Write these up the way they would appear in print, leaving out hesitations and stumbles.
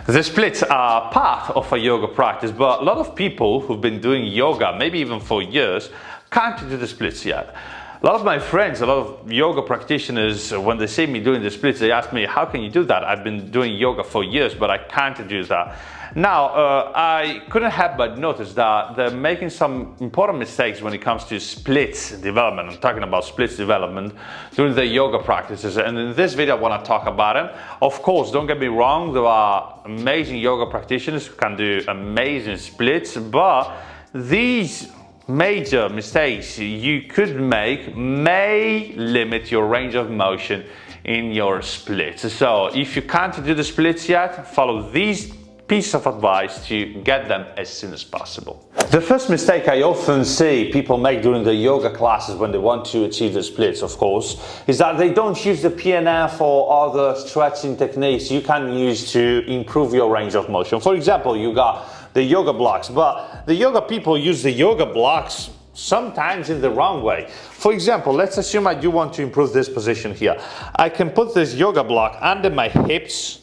The splits are part of a yoga practice, but a lot of people who've been doing yoga, maybe even for years, can't do the splits yet. A lot of my friends, a lot of yoga practitioners, when they see me doing the splits, they ask me, how can you do that? I've been doing yoga for years, but I can't do that. Now, I couldn't help but notice that they're making some important mistakes when it comes to splits development. I'm talking about splits development during the yoga practices, and in this video I want to talk about them. Of course, don't get me wrong, there are amazing yoga practitioners who can do amazing splits, but these major mistakes you could make may limit your range of motion in your splits. So if you can't do the splits yet, follow these pieces of advice to get them as soon as possible. The first mistake I often see people make during the yoga classes when they want to achieve the splits, of course, is that they don't use the PNF or other stretching techniques you can use to improve your range of motion. For example, you got the yoga blocks, but the yoga people use the yoga blocks sometimes in the wrong way. For example, let's assume I do want to improve this position here. I can put this yoga block under my hips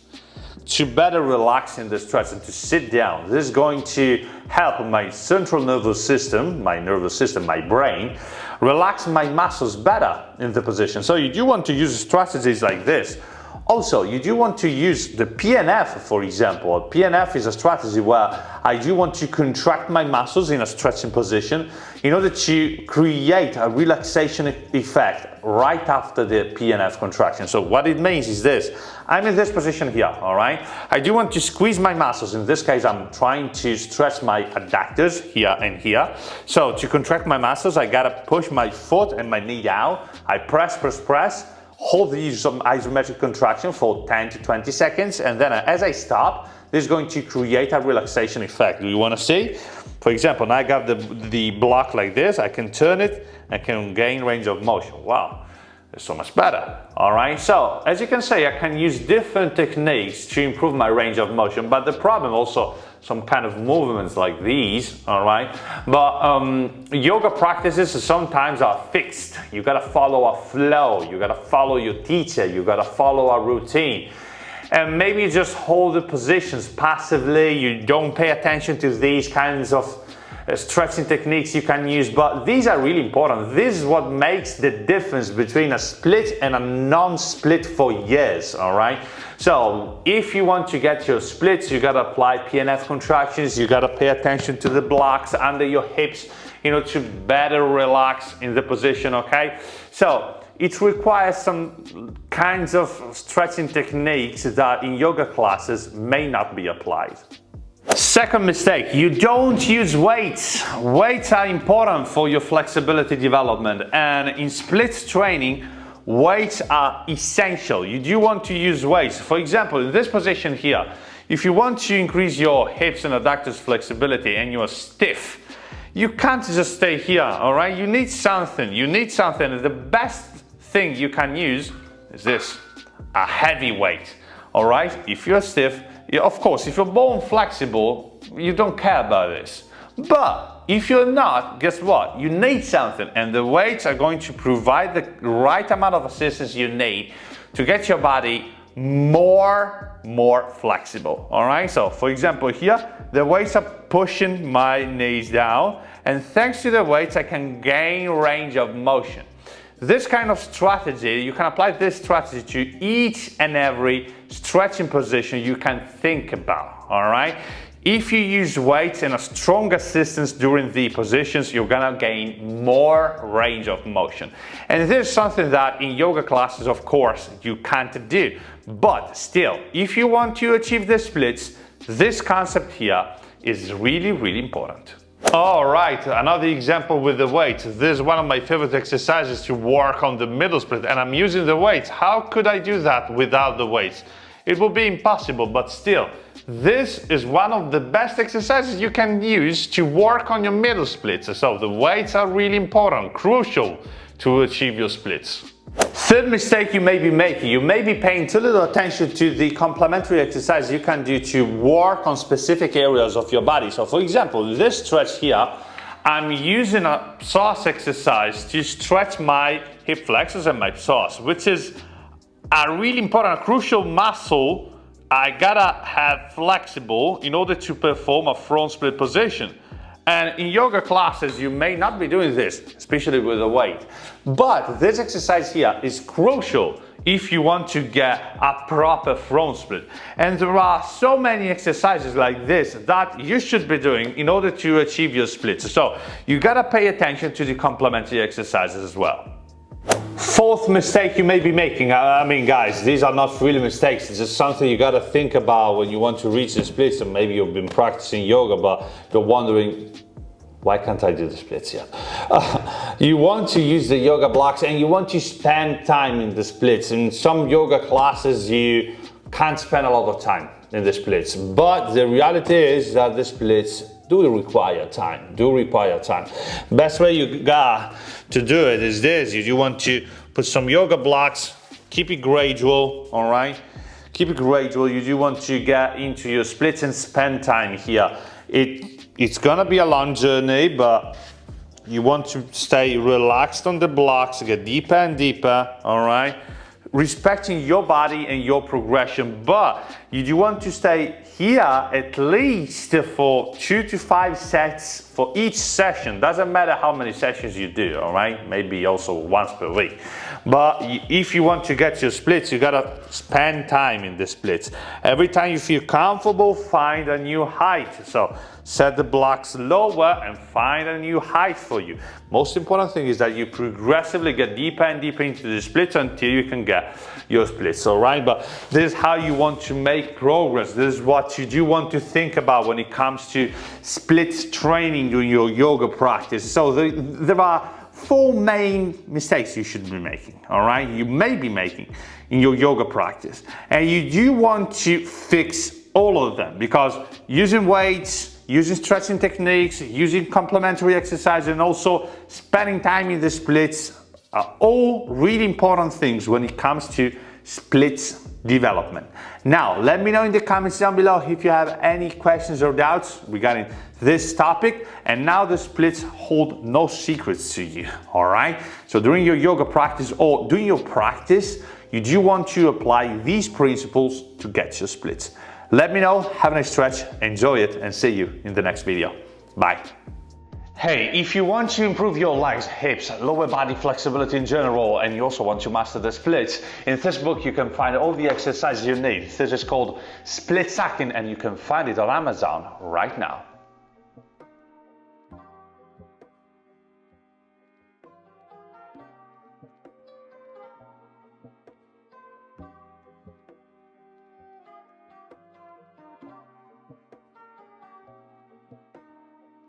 to better relax in the stretch and to sit down. This is going to help my central nervous system, my brain, relax my muscles better in the position. So you do want to use strategies like this. Also, you do want to use the PNF, for example. PNF is a strategy where I do want to contract my muscles in a stretching position in order to create a relaxation effect right after the PNF contraction. So what it means is this. I'm in this position here, all right? I do want to squeeze my muscles. In this case, I'm trying to stretch my adductors here and here. So to contract my muscles, I gotta push my foot and my knee down. I press, hold these isometric contraction for 10 to 20 seconds, and then as I stop, this is going to create a relaxation effect. Do you want to see? For example, now I got the block like this, I can turn it, I can gain range of motion. Wow, it's so much better. All right, so as you can see, I can use different techniques to improve my range of motion, but the problem also, some kind of movements like these, all right? But yoga practices sometimes are fixed. You gotta follow a flow, you gotta follow your teacher, you gotta follow a routine. And maybe you just hold the positions passively, you don't pay attention to these kinds of stretching techniques you can use, but these are really important. This is what makes the difference between a split and a non-split for years, all right? So if you want to get your splits, you gotta apply PNF contractions, you gotta pay attention to the blocks under your hips, you know, to better relax in the position, okay? So it requires some kinds of stretching techniques that in yoga classes may not be applied. Second mistake, you don't use weights. Weights are important for your flexibility development, and in splits training, weights are essential. You do want to use weights. For example, in this position here, if you want to increase your hips and adductors flexibility and you're stiff, you can't just stay here, all right? You need something. And the best thing you can use is this, a heavy weight, all right? If you're stiff, of course, if you're bone flexible, you don't care about this. But if you're not, guess what? You need something, and the weights are going to provide the right amount of assistance you need to get your body more flexible, all right? So for example here, the weights are pushing my knees down, and thanks to the weights, I can gain range of motion. This kind of strategy, you can apply this strategy to each and every stretching position you can think about, all right? If you use weights and a strong assistance during the positions, you're gonna gain more range of motion. And this is something that in yoga classes, of course, you can't do. But still, if you want to achieve the splits, this concept here is really important. All right, another example with the weights. This is one of my favorite exercises to work on the middle split, and I'm using the weights. How could I do that without the weights? It will be impossible, but still, this is one of the best exercises you can use to work on your middle splits. So the weights are really important, crucial to achieve your splits. Third mistake you may be making, you may be paying too little attention to the complementary exercise you can do to work on specific areas of your body. So for example, this stretch here, I'm using a psoas exercise to stretch my hip flexors and my psoas, which is a really important, a crucial muscle I gotta have flexible in order to perform a front split position. And in yoga classes, you may not be doing this, especially with the weight. But this exercise here is crucial if you want to get a proper front split. And there are so many exercises like this that you should be doing in order to achieve your splits. So you gotta pay attention to the complementary exercises as well. Fourth mistake you may be making, I mean guys, these are not really mistakes, it's just something you gotta think about when you want to reach the splits. And maybe you've been practicing yoga but you're wondering, why can't I do the splits yet? You want to use the yoga blocks and you want to spend time in the splits. In some yoga classes you can't spend a lot of time in the splits, but the reality is that the splits do require time, Best way you got to do it is this. You want to put some yoga blocks, keep it gradual, all right? Keep it gradual. You do want to get into your splits and spend time here. It's gonna be a long journey, but you want to stay relaxed on the blocks, get deeper and deeper, all right? Respecting your body and your progression, but you do want to stay here at least for 2 to 5 sets for each session. Doesn't matter how many sessions you do, all right? Maybe also once per week. But if you want to get your splits, you gotta spend time in the splits. Every time you feel comfortable, find a new height. So set the blocks lower and find a new height for you. Most important thing is that you progressively get deeper and deeper into the splits until you can get your splits, all right? But this is how you want to make progress. This is what you do want to think about when it comes to splits training during your yoga practice. So there are 4 main mistakes you should be making, all right? You may be making in your yoga practice. And you do want to fix all of them, because using weights, using stretching techniques, using complementary exercises, and also spending time in the splits are all really important things when it comes to splits development. Now, let me know in the comments down below if you have any questions or doubts regarding this topic. And now the splits hold no secrets to you, all right? So during your yoga practice or during your practice, you do want to apply these principles to get your splits. Let me know, have a nice stretch, enjoy it, and see you in the next video. Bye. Hey, if you want to improve your legs, hips, lower body flexibility in general, and you also want to master the splits, in this book you can find all the exercises you need. This is called Split Sacking, and you can find it on Amazon right now.